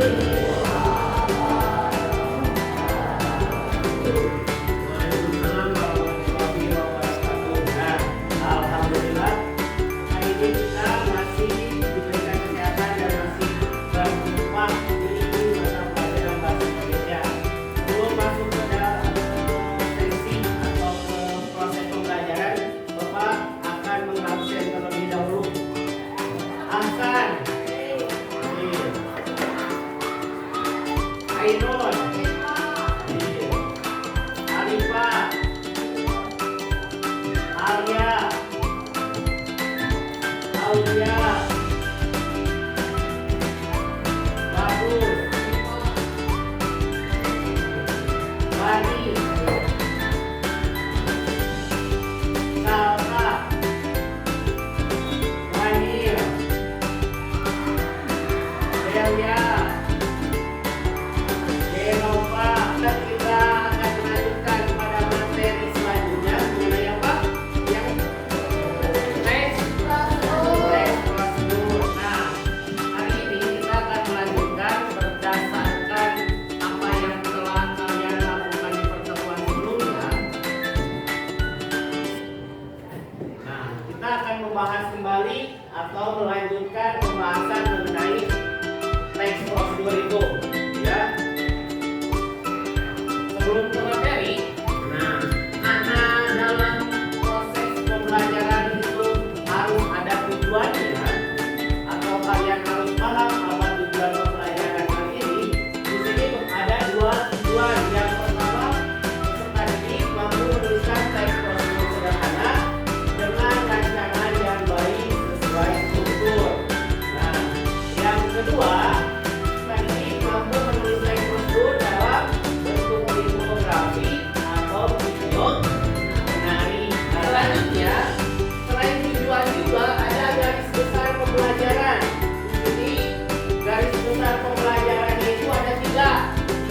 Waalaikumsalam warahmatullahi wabarakatuh. Nah, alhamdulillah hari ini kita masih diberikan kesehatan dan masih berjumpa di mata pelajaran bahasa Indonesia. Sebelum masuk ke dalam sesi atau ke proses pembelajaran, Bapak akan mengabsen terlebih dahulu. Ahsan, Ainun, Arifah, Alia, Aulia, Bagus, Bani, Salma, Mahir, Delia, Denova. Dan kita akan melanjutkan pada materi selanjutnya mengenai apa? Yang next prosedur. Nah, hari ini kita akan melanjutkan berdasarkan apa yang telah kalian lakukan di pertemuan sebelumnya. Nah, kita akan membahas kembali atau melanjutkan pembahasan mengenai teks prosedur itu, ya. Sebelum ke materi, karena dalam proses pembelajaran itu harus ada tujuannya, atau kalian harus paham apa tujuan pembelajaran kali ini. Di sini ada dua tujuan. Yang pertama, peserta didik mampu menuliskan teks prosedur sederhana dengan rancangan yang baik sesuai struktur. Nah, yang kedua, peserta didik mampu menulis teks prosedur dalam bentuk infografi atau video menarik. Nah, selanjutnya, selain tujuan juga ada garis besar pembelajaran. Di sini garis besar pembelajarannya itu ada tiga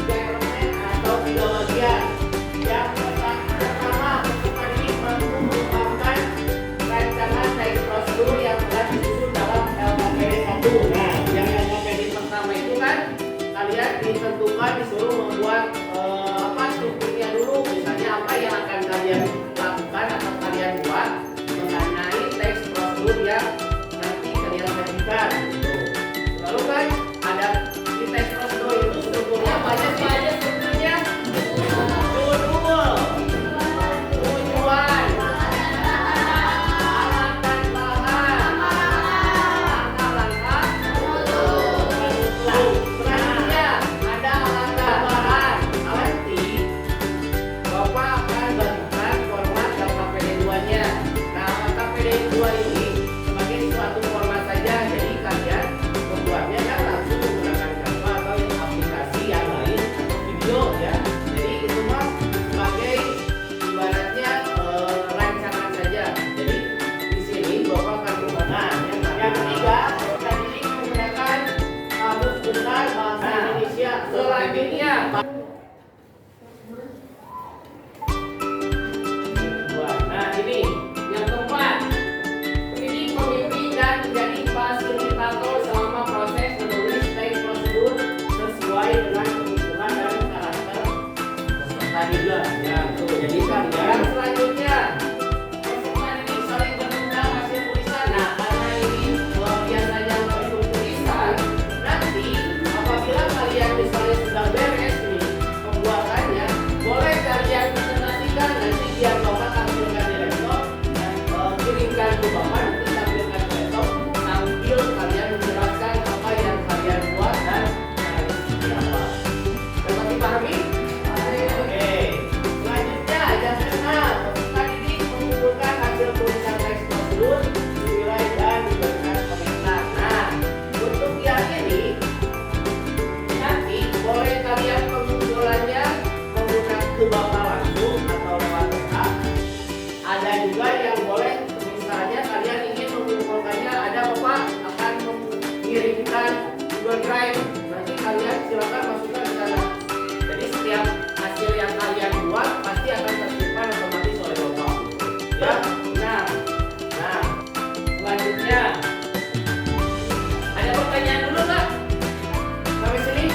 elemen atau tiga bagian. Yang pertama, peserta didik mampu mengembangkan rancangan teks prosedur yang telah disusun dalam LKPD 1. Nah, yang LKPD pertama itu kan kalian ditentukan disuruh membuat strukturnya dulu, misalnya apa yang akan kalian lakukan atau kalian buat mengenai teks prosedur yang nanti kalian sajikan gitu. Lalu kan ada di teks prosedur itu strukturnya banyak sih. Strukturnya judul, tujuan, alat dan bahan, langkah-langkah penutup. Selanjutnya ada alat dan bahan. Nanti Bapak akan bagikan format LKPD 2-nya. Nah, LKPD 2 ini sebagai suatu format saja, jadi kalian membuatnya kan langsung menggunakan Canva atau aplikasi yang lain atau video, ya. Jadi itu mah sebagai ibaratnya rancangan saja. Jadi di sini Bapak akan menggunakan. Yang ketiga, kita didik menggunakan kamus besar bahasa Indonesia. Selanjutnya, nah ini yang keempat, pendidik memimpin dan menjadi fasilitator selama proses menulis teks prosedur sesuai dengan kebutuhan dan karakter peserta didik. Ya, tuh. Jadi kalian selanjutnya peserta didik saling bertukar hasil tulisan. Nah, karena ini biasanya bentuk tulisan, nanti apabila kalian misalnya sudah beres nih pembuatannya, boleh kalian presentasikan nanti biar Bapak tampilkan di laptop dan kirimkan ke Bapak, nanti tampilkan ke laptop sambil kalian menjelaskan apa yang kalian buat dan caranya seperti apa. Dapat dipahami? Oke. Selanjutnya, yang keenam, peserta didik mengumpulkan hasil tulisan teks prosedur, dinilai dan diberikan komentar. Nah, untuk yang ini nanti boleh kalian pengumpulannya menggunakan ke Bapak langsung atau lewat WA. Ada juga yang boleh misalnya kalian ingin mengumpulkannya, ada Bapak akan mengirimkan Google Drive, nanti kalian silakan masukkan ke sana. Jadi setiap hasil yang kalian buat pasti akan tersimpan otomatis oleh Bapak, ya. Nah, selanjutnya ada pertanyaan dulu nggak sampai sini?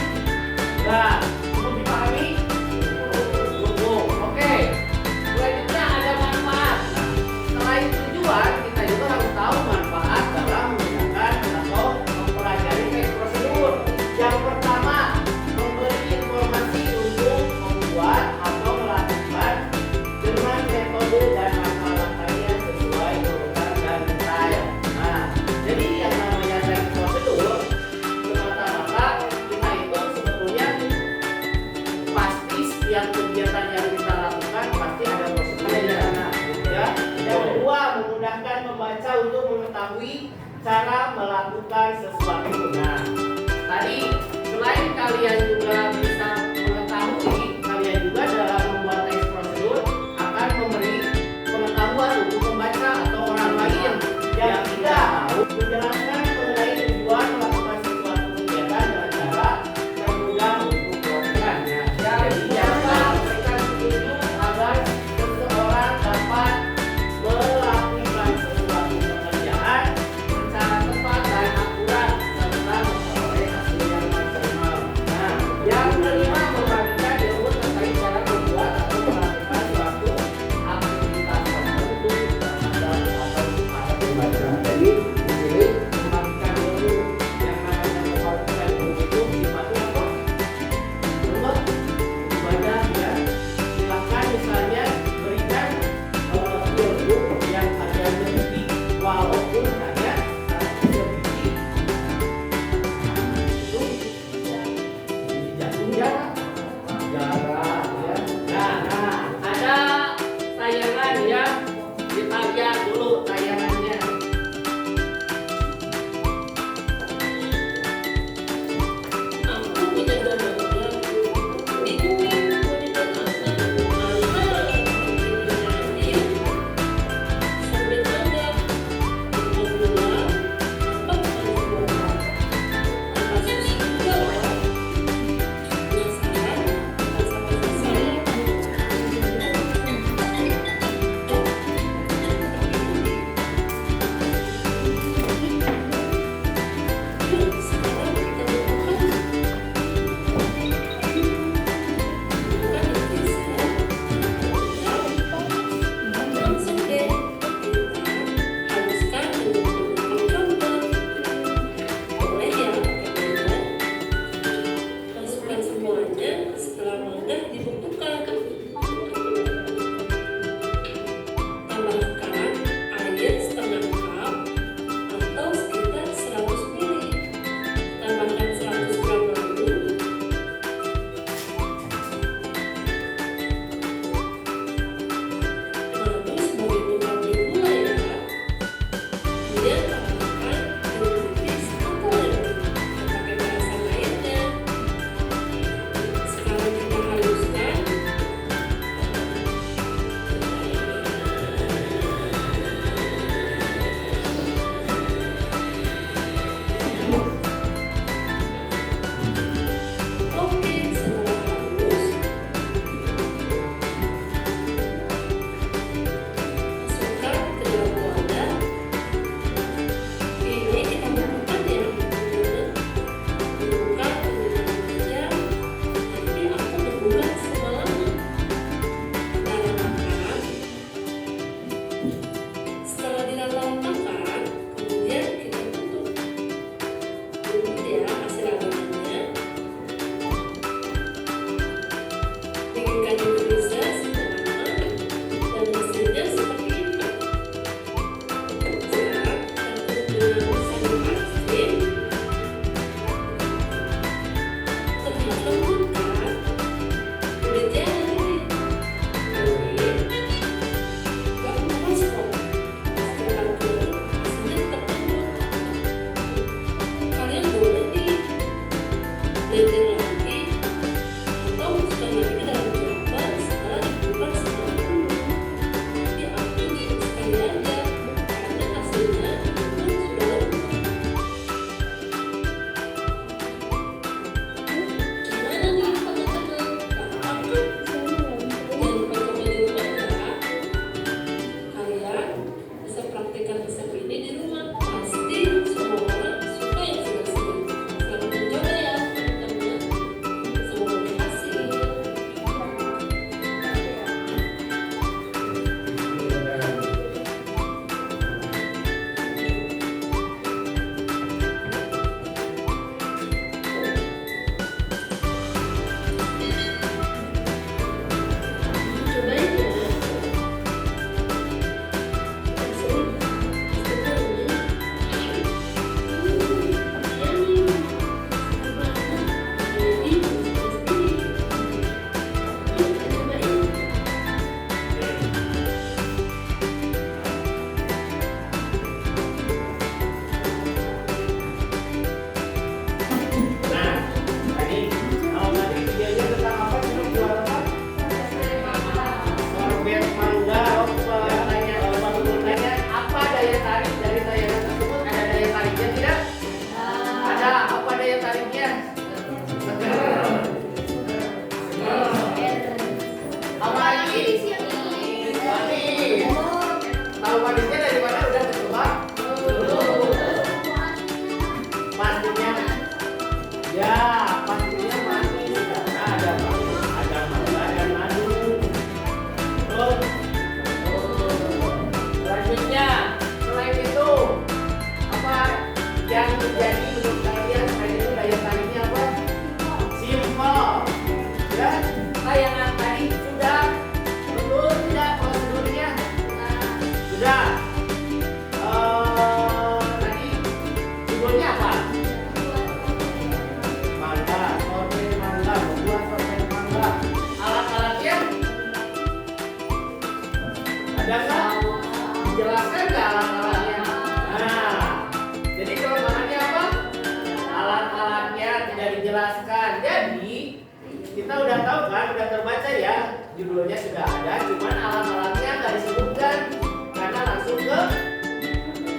melakukan sesuatu. Nah, tadi selain kalian juga bisa mengetahui, kalian juga dalam membuat teks prosedur akan memberi pengetahuan untuk membaca atau orang lain yang tidak tahu, menjelaskan mengenai tujuan melakukan sesuatu kegiatan dengan cara termudah untuk melakukan. Jadi jangan memberikan petunjuk agar seseorang dapat melakukan sesuatu pekerjaan secara tepat dan akurat serta memperoleh hasil yang maksimal. Nah, yang Tahu manisnya dari mana udah ketebak? Pastinya, ya pastinya manis karena ada mangga dan madu. Terus, selanjutnya, selain itu apa yang menjadi menurut kalian selain itu daya tariknya apa? Simple. Ya, tayangan tadi sudah betul tidak prosedurnya? Sudah. Tadi judulnya apa? Mangga, sorben mangga, membuat sorben mangga. Alat-alatnya ada nggak? Dijelaskan nggak alat-alatnya? Nah, jadi kelemahannya apa? Alat-alatnya tidak dijelaskan. Jadi kita udah tahu kan, udah terbaca ya, judulnya sudah ada, cuman alat-alatnya nggak disebutkan karena langsung ke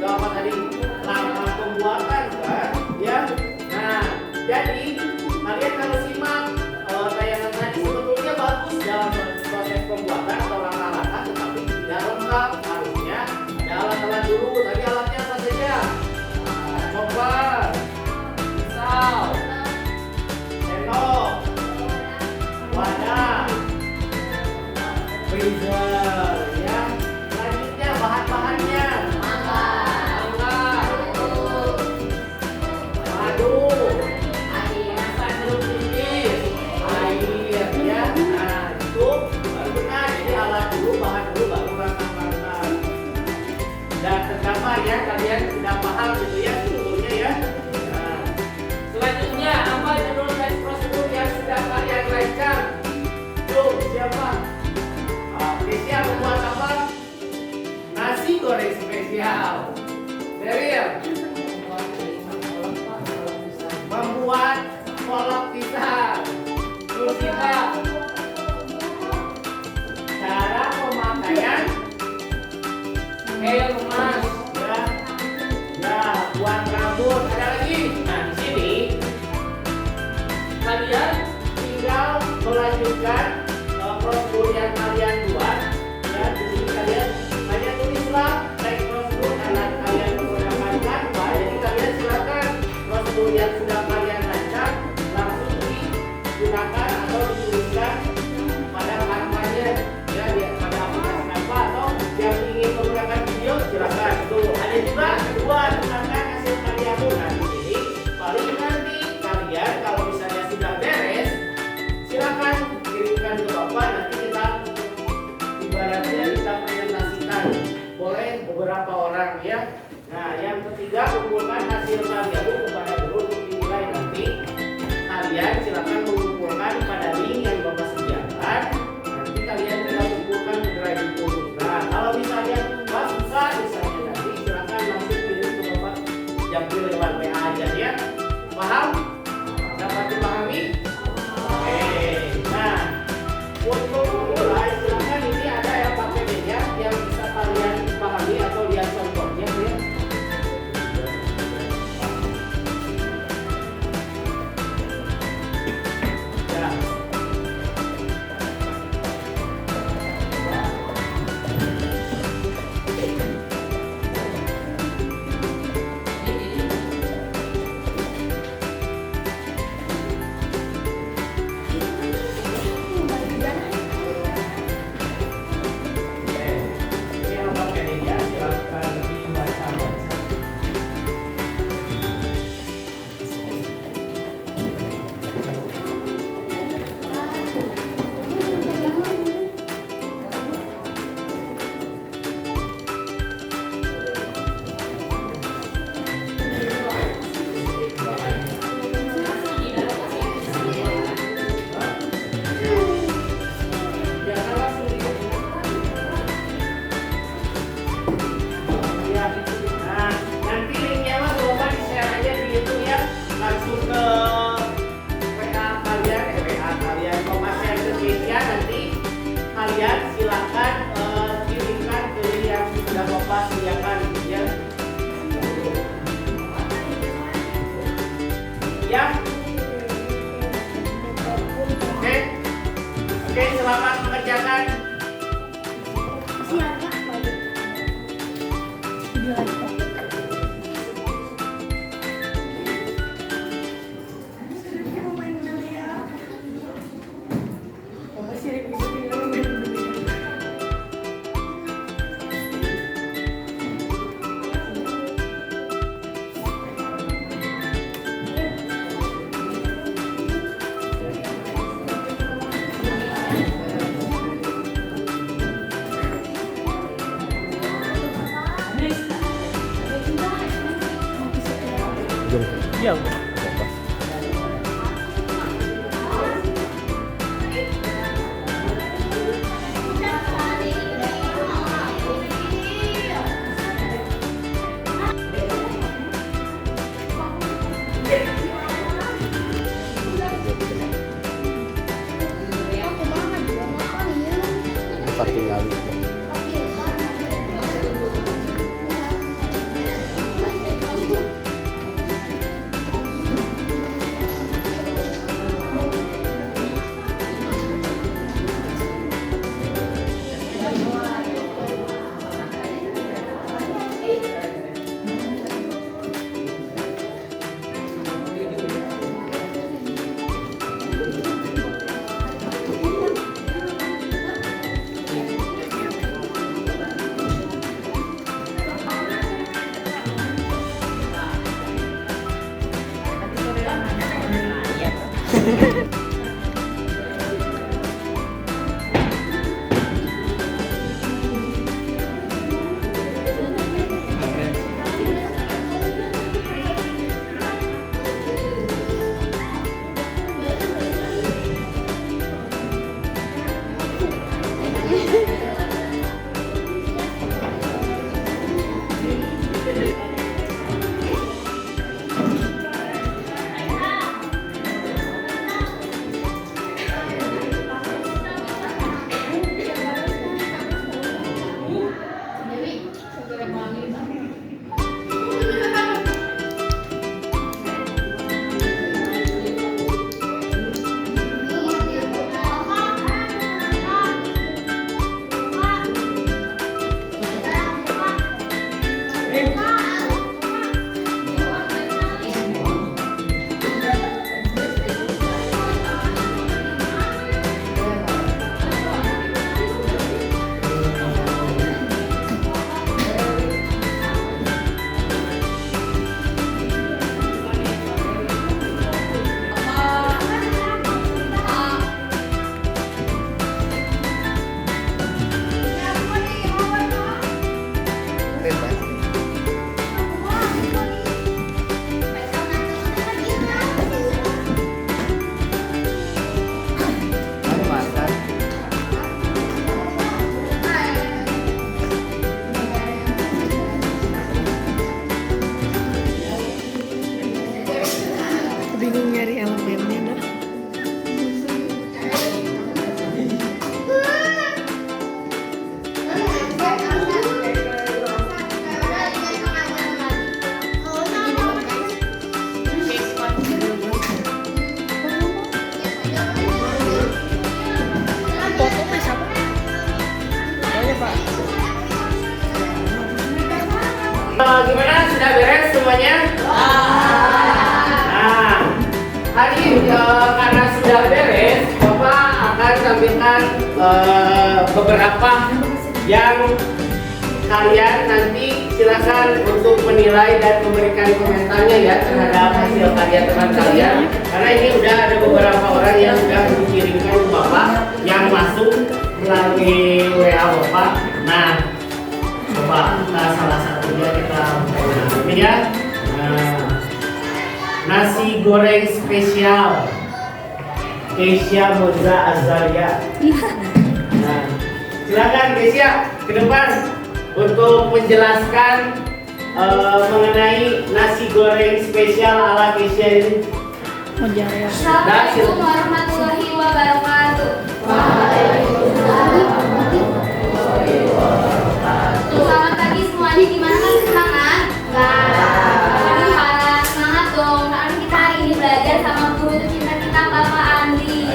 apa tadi, lama pembuatan kan, ya. Nah, jadi kalian kalau simak tayangan tadi sebetulnya bagus dalam proses pembuatan atau langkah-langkah, tetapi tidak lengkap. Harusnya ada alat-alat dulu. Tadi alatnya apa saja? Chopper, pisau, sendok, wadah, freezer, ya. Selanjutnya bahan-bahannya mangga, madu, air, jeruk nipis, air, ya. Nah itu baru benar. Jadi alat dulu, bahan dulu, baru langkah-langkah. Dan terutama ya kalian sudah paham gitu ya sebetulnya ya. Nah, selanjutnya apa judul dan prosedur yang sudah kalian rancang? Tuh siapa? Spesial membuat apa? Nasi goreng spesial. Daryl membuat kolak pisang. Terus kita cara pemakaian gel emas, ya, ya buat rambut. Ada lagi. Nah di sini kalian tinggal melanjutkan prosedur yang kalian buat. Ya, di sini kalian hanya tulislah teks prosedur karena kalian menggunakan Canva. Jadi kalian silakan prosedur yang sudah kalian rancang langsung digunakan atau dituliskan pada Canva-nya, ya, pada aplikasi Canva, atau yang ingin menggunakan video silakan. Tuh, ada juga buat gunakan hasil karyamu. Nah di sini paling nanti kalian kalau misalnya sudah beres, silakan kirimkan ke Bapak, nanti kita ibaratnya kita presentasikan. Boleh beberapa orang ya. Nah yang ketiga, kumpulkan hasil karyamu kepada guru untuk dinilai nanti. Kalian silakan mengumpulkan pada link yang Bapak sediakan. Nanti kalian tinggal kumpulkan ke drive itu. Nah kalau misalnya Bapak susah misalnya nanti silakan langsung kirim ke Bapak Jambil lewat WA aja ya. Paham? Dapat dipahami? Oke. Nah, untuk memulai silakan ini ada yang pakai media yang bisa kalian pahami atau lihat contohnya ya. Ya. Ya. Oke, selamat mengerjakan. Iya. Tinggal. Bingung nyari elemennya nah. Gimana? Sudah beres semuanya? Nah, hari karena sudah beres, Bapak akan tampilkan beberapa yang kalian nanti silakan untuk menilai dan memberikan komentarnya ya terhadap hasil karya teman kalian. Karena ini udah ada beberapa orang yang sudah dikirimkan ke Bapak yang masuk melalui WA Bapak. Nah, Bapak salah satunya kita ini ya. Nasi goreng spesial Keisha Moza Azaria. Nah, silakan Keisha ke depan untuk menjelaskan mengenai nasi goreng spesial ala Keisha ini. Assalamualaikum warahmatullahi wabarakatuh. Selamat pagi semuanya, gimana kan semangat? Semangat dong, karena kita hari ini belajar sama guru tercinta kita Bapak Andi.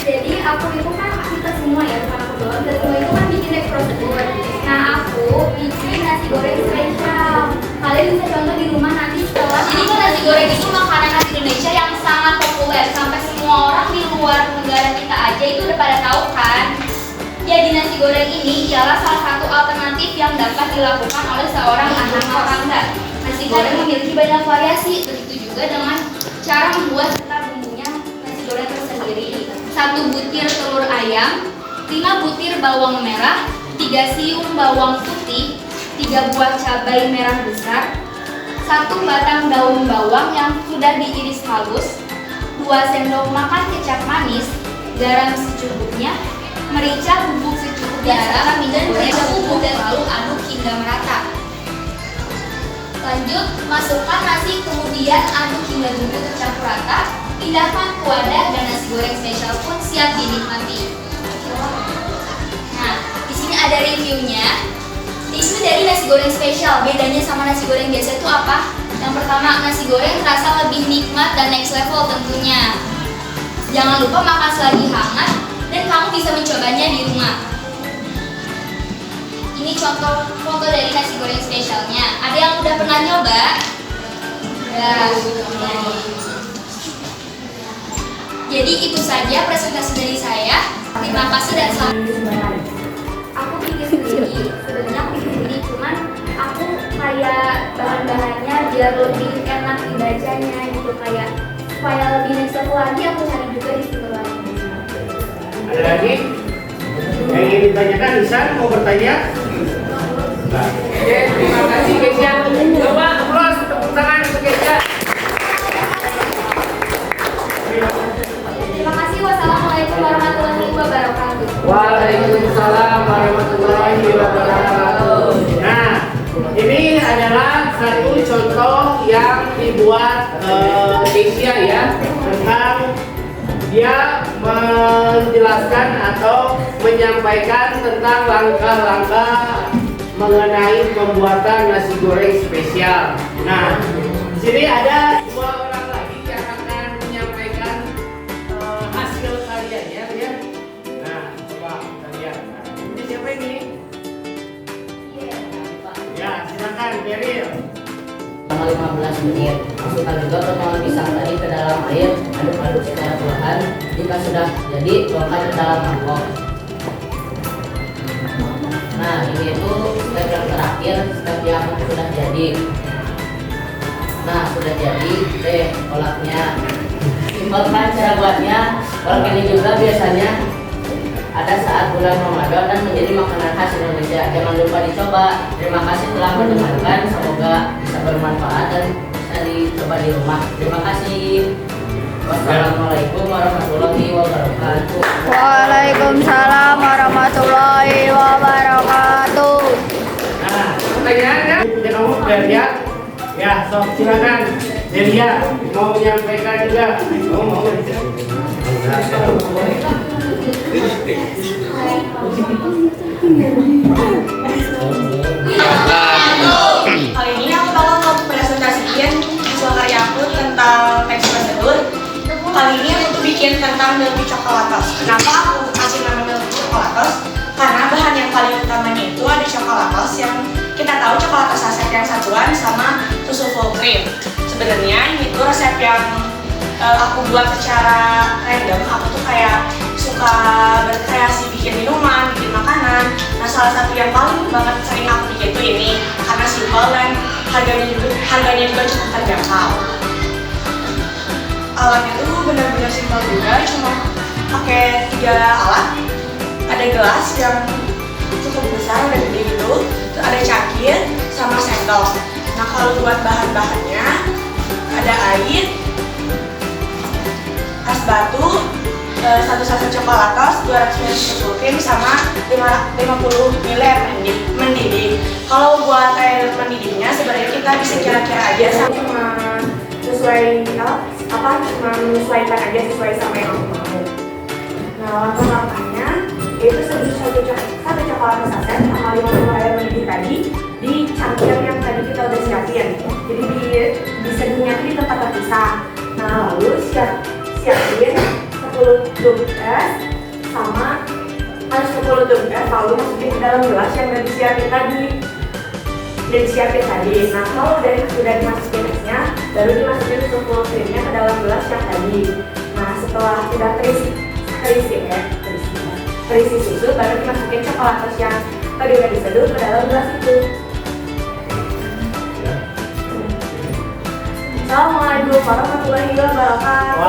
Jadi itu bikin nasi goreng spesial. Kalian bisa contoh di rumah nanti setelah. Jadi tuh nasi goreng itu makanan khas Indonesia yang sangat populer sampai semua orang di luar negara kita aja itu udah pada tahu kan. Jadi nasi goreng ini ialah salah satu alternatif yang dapat dilakukan oleh seorang anak rumah tangga. Nasi goreng memiliki banyak variasi, begitu juga dengan cara membuat serta bumbunya nasi goreng tersendiri. 1 butir telur ayam, 5 butir bawang merah, 3 siung bawang putih, 3 buah cabai merah besar, 1 batang daun bawang yang sudah diiris halus, 2 sendok makan kecap manis, garam secukupnya, merica bubuk secukupnya, dan merica bubuk dan lalu aduk hingga merata. Lanjut, masukkan nasi kemudian aduk hingga bumbu tercampur rata, pindahkan ke wadah dan nasi goreng spesial pun siap dinikmati. Nah, di sini ada reviewnya. Isu dari nasi goreng spesial, bedanya sama nasi goreng biasa itu apa? Yang pertama, nasi goreng terasa lebih nikmat dan next level tentunya. Jangan lupa makan selagi hangat dan kamu bisa mencobanya di rumah. Ini contoh foto dari nasi goreng spesialnya. Ada yang udah pernah nyoba? Ya. Jadi itu saja presentasi dari saya. Terima kasih dan selamat. Aku bikin sendiri, sebenarnya aku bikin sendiri, cuman aku kayak bahan-bahannya biar lebih enak dibacanya gitu, kayak supaya lebih next level lagi aku cari juga di situ lagi. Ada lagi? Yang ingin ditanyakan, Isan mau bertanya? Oke, terima kasih Kesia. Coba applause, tepuk tangan untuk Kesia. Terima kasih. Wassalamualaikum warahmatullahi wabarakatuh. Waalaikumsalam warahmatullahi wabarakatuh. Nah, ini adalah satu contoh yang dibuat Kesia ya, tentang dia menjelaskan atau menyampaikan tentang langkah-langkah mengenai pembuatan nasi goreng spesial. Nah, di sini ada 2 orang lagi yang akan menyampaikan hasil karyanya ya. Nah, coba kita lihat. Nah, ini siapa ini? Ya, silakan Beril. Selama 15 menit, masukkan juga potongan pisang tadi ke dalam air, aduk-aduk secara perlahan. Jika sudah jadi, tuangkan ke dalam mangkok. Nah, ini itu step yang terakhir, step yang sudah jadi. Nah, sudah jadi, kolaknya. Simpel kan cara buatnya. Kolak ini juga biasanya ada saat bulan Ramadan dan menjadi makanan khas Indonesia. Jangan lupa dicoba. Terima kasih telah mendengarkan. Semoga bisa bermanfaat dan bisa dicoba di rumah. Terima kasih. Wassalamualaikum warahmatullahi wabarakatuh. Waalaikumsalam warahmatullahi wabarakatuh. Nah, pertanyaannya udah kamu udah lihat? Ya, sok silakan. Delia mau menyampaikan juga. Mau. Kali ini aku bakal presentasiin hasil karya aku tentang teks prosedur. Kali ini aku tuh bikin tentang milky chocolatos. Kenapa aku kasih nama milky chocolatos? Karena bahan yang paling utamanya itu ada chocolatos yang kita tahu chocolatos saset yang satuan sama susu full cream. Sebenarnya ini tuh resep yang aku buat secara random. Aku tuh kayak suka berkreasi bikin minuman, bikin makanan. Nah, salah satu yang paling banget sering aku bikin tuh ini karena simple dan harganya juga cukup terjangkau. Alatnya tuh benar-benar simpel juga, cuma pakai 3 alat. Ada gelas yang cukup besar dan gede gitu, terus ada cangkir sama sendok. Nah, kalau buat bahan-bahannya ada air, es batu, 1 saset coklatos, 200 ml susu krim sama 50 ml air mendidih. Kalau buat air mendidihnya sebenarnya kita bisa kira-kira aja sama sesuai cuma menyesuaikan aja sesuai sama yang aku mau. Nah, langkah-langkahnya yaitu satu coklat saset sama 50 air mendidih tadi di cangkir yang tadi kita udah siapin. Jadi diseduhnya di tempat terpisah. Nah, lalu siapin 10 dum es sama harus 10 tugas lalu masukin ke dalam gelas yang udah disiapin tadi. Nah kalau sudah dimasukin esnya, baru dimasukin susu krimnya ke dalam gelas yang tadi. Nah setelah sudah terisi susu, baru dimasukin coklat yang tadi udah diseduh ke dalam gelas itu. Assalamualaikum warahmatullahi wabarakatuh.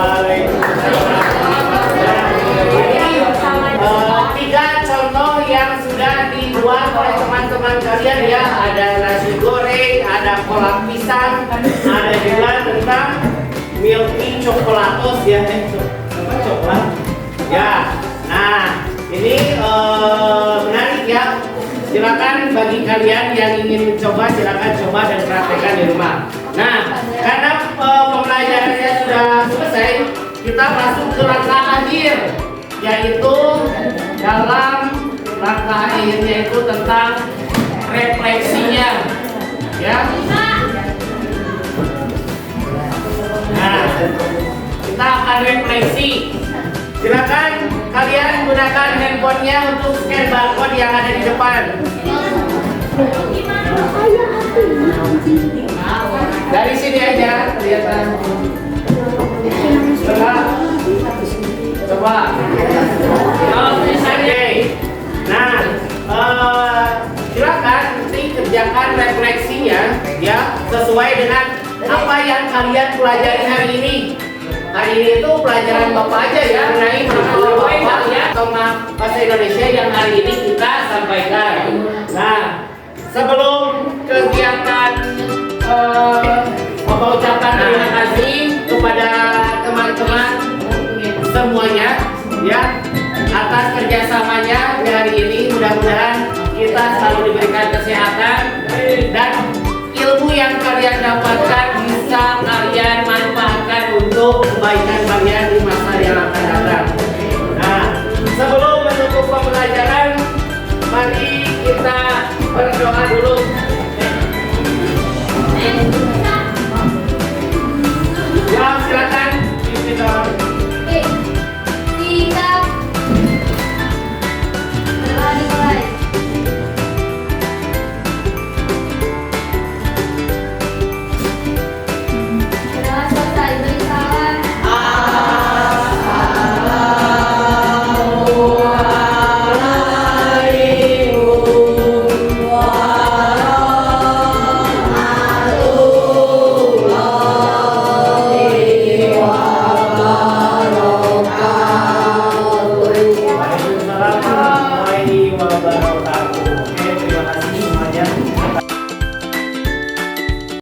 Tiga contoh yang sudah dibuat oleh teman-teman kalian ya, ada nasi goreng, ada kolak pisang, ada juga tentang milky chocolatos ya, coklat ya. Nah ini menarik ya. Silakan bagi kalian yang ingin mencoba, silakan coba dan praktekkan di rumah. Nah, karena pembelajarannya sudah selesai, kita masuk ke langkah akhir, yaitu dalam langkah akhirnya itu tentang refleksinya, ya. Nah, kita akan refleksi. Silakan kalian gunakan handphonenya untuk scan barcode yang ada di depan. Dari sini aja kelihatan. Coba. Oke. Nah, silakan nanti kerjakan refleksinya ya sesuai dengan apa yang kalian pelajari hari ini. Hari ini itu pelajaran Bapak aja ya mengenai bahasa Bapak ya atau bahasa Indonesia yang hari ini kita sampaikan. Nah, sebelum kegiatan Bapak ucapkan terima kasih kepada teman-teman semuanya ya atas kerjasamanya di hari ini. Mudah-mudahan kita selalu diberikan kesehatan dan ilmu yang kalian dapat